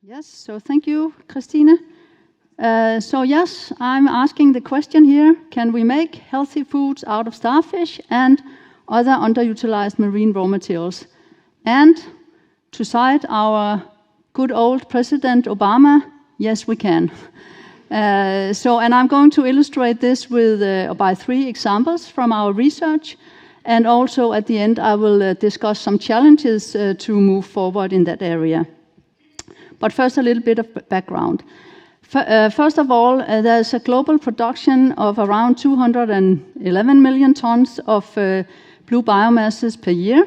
Yes, so thank you, Christine. So yes, I'm asking the question here, can we make healthy foods out of starfish and other underutilized marine raw materials? And to cite our good old President Obama, yes, we can. And I'm going to illustrate this with by 3 examples from our research. And also at the end, I will discuss some challenges to move forward in that area. But first, a little bit of background. First of all, there's a global production of around 211 million tons of blue biomasses per year,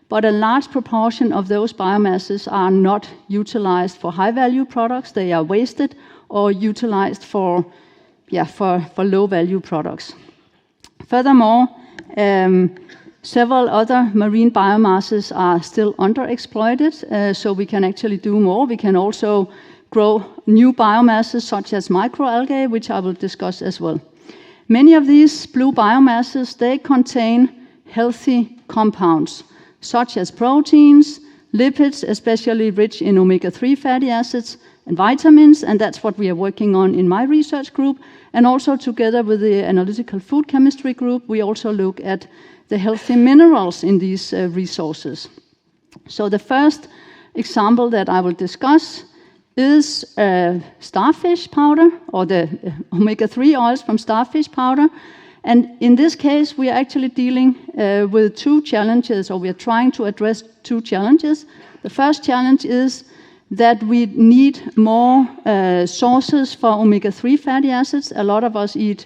but a large proportion of those biomasses are not utilized for high-value products. They are wasted or utilized for low-value products. Furthermore, several other marine biomasses are still underexploited, so we can actually do more. We can also grow new biomasses such as microalgae, which I will discuss as well. Many of these blue biomasses, they contain healthy compounds, such as proteins, lipids, especially rich in omega-3 fatty acids, and vitamins, and that's what we are working on in my research group. And also together with the analytical food chemistry group, we also look at the healthy minerals in these resources. So the first example that I will discuss is starfish powder, or the omega-3 oils from starfish powder. And in this case, we are actually dealing with 2 challenges, or we are trying to address 2 challenges. The first challenge is that we need more sources for omega-3 fatty acids. A lot of us eat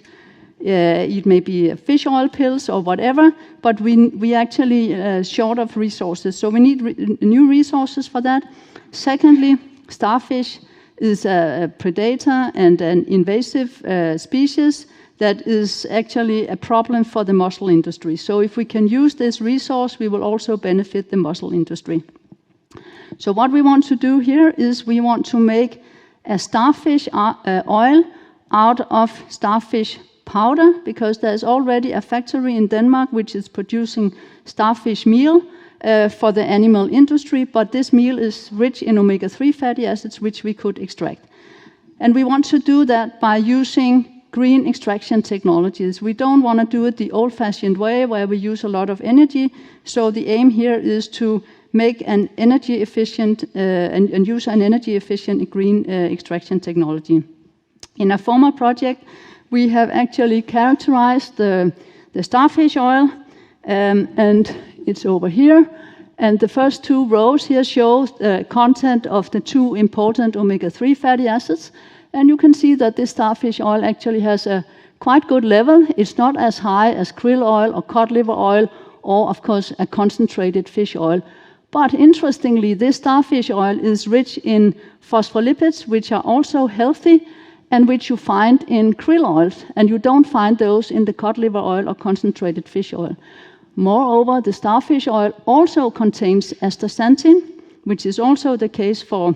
maybe fish oil pills or whatever, but we actually short of resources. So we need new resources for that. Secondly, starfish is a predator and an invasive species that is actually a problem for the mussel industry. So if we can use this resource, we will also benefit the mussel industry. So what we want to do here is we want to make a starfish oil out of starfish powder, because there's already a factory in Denmark which is producing starfish meal for the animal industry, but this meal is rich in omega-3 fatty acids, which we could extract. And we want to do that by using green extraction technologies. We don't want to do it the old-fashioned way where we use a lot of energy. So the aim here is to make an energy efficient and use an energy efficient green extraction technology. In a former project, we have actually characterized the starfish oil, and it's over here. And the first 2 rows here show the content of the 2 important omega-3 fatty acids. And you can see that this starfish oil actually has a quite good level. It's not as high as krill oil or cod liver oil, or of course a concentrated fish oil. But interestingly, this starfish oil is rich in phospholipids, which are also healthy, and which you find in krill oils, and you don't find those in the cod liver oil or concentrated fish oil. Moreover, the starfish oil also contains astaxanthin, which is also the case for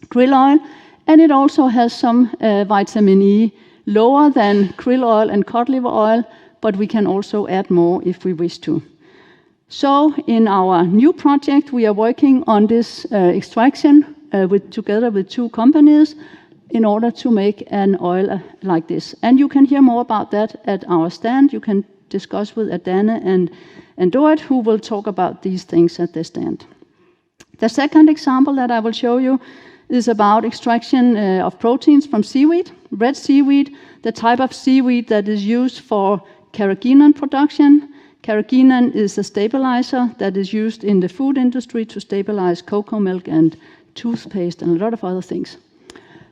krill oil, and it also has some vitamin E, lower than krill oil and cod liver oil, but we can also add more if we wish to. So in our new project, we are working on this extraction together with 2 companies in order to make an oil like this. And you can hear more about that at our stand. You can discuss with Adana and Dorit, who will talk about these things at the stand. The second example that I will show you is about extraction of proteins from seaweed. Red seaweed, the type of seaweed that is used for carrageenan production. Carrageenan is a stabilizer that is used in the food industry to stabilize cocoa milk and toothpaste and a lot of other things.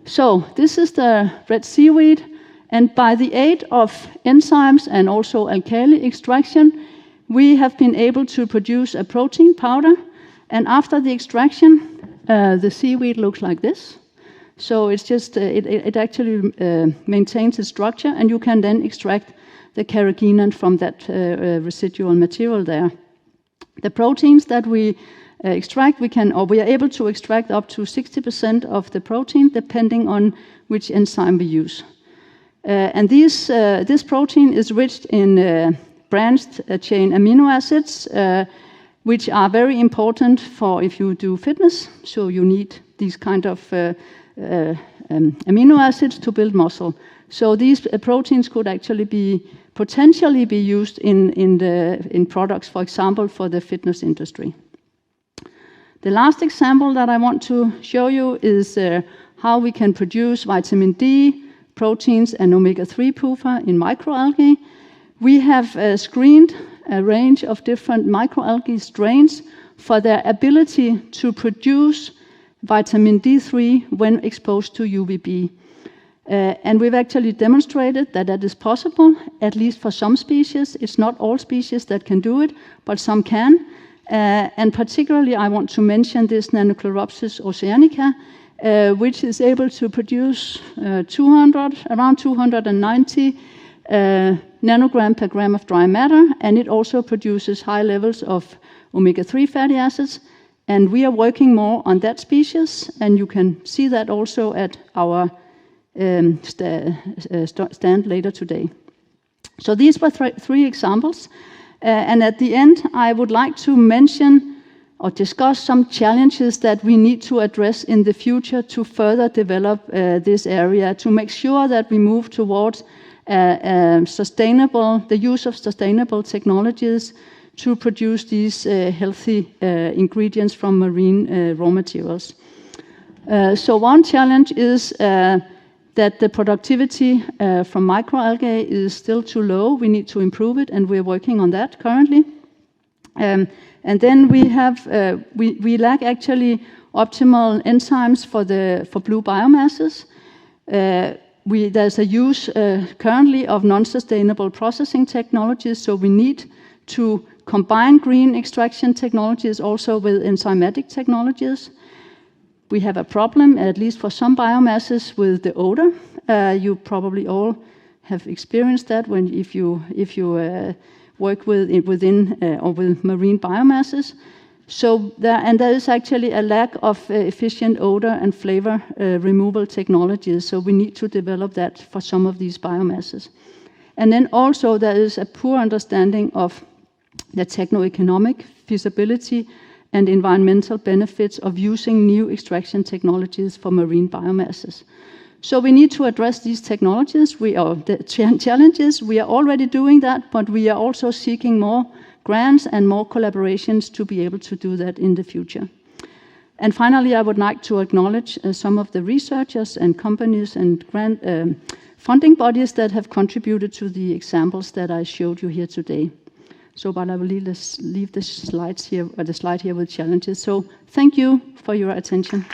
So this is the red seaweed, and by the aid of enzymes and also alkali extraction, we have been able to produce a protein powder. And after the extraction, the seaweed looks like this. So it's just it actually maintains its structure, and you can then extract the carrageenan from that residual material there. The proteins that we extract, we are able to extract up to 60% of the protein, depending on which enzyme we use. And this protein is rich in branched chain amino acids, which are very important for if you do fitness. So you need these kind of amino acids to build muscle. So these proteins could actually potentially be used in products, for example, for the fitness industry. The last example that I want to show you is how we can produce vitamin D, proteins, and omega-3 puffer in microalgae. We have screened a range of different microalgae strains for their ability to produce vitamin D3 when exposed to UVB. And we've actually demonstrated that that is possible, at least for some species. It's not all species that can do it, but some can. And particularly, I want to mention this Nannochloropsis oceanica, which is able to produce around 290 nanogram per gram of dry matter, and it also produces high levels of omega-3 fatty acids. And we are working more on that species, and you can see that also at our stand later today. So these were three examples. And at the end, I would like to mention or discuss some challenges that we need to address in the future to further develop this area, to make sure that we move towards the use of sustainable technologies to produce these healthy ingredients from marine raw materials. So one challenge is that the productivity from microalgae is still too low. We need to improve it, and we're working on that currently. And then we lack actually optimal enzymes for blue biomasses. There's a use currently of non-sustainable processing technologies, so we need to combine green extraction technologies also with enzymatic technologies. We have a problem, at least for some biomasses, with the odor. You probably all have experienced that if you work with marine biomasses. So there is actually a lack of efficient odor and flavor removal technologies. So we need to develop that for some of these biomasses. And then also there is a poor understanding of the techno-economic feasibility and environmental benefits of using new extraction technologies for marine biomasses. So we need to address these technologies. Challenges. We are already doing that, but we are also seeking more grants and more collaborations to be able to do that in the future. And finally, I would like to acknowledge some of the researchers and companies and grant funding bodies that have contributed to the examples that I showed you here today. So, but I will leave the slide here with challenges. So, thank you for your attention.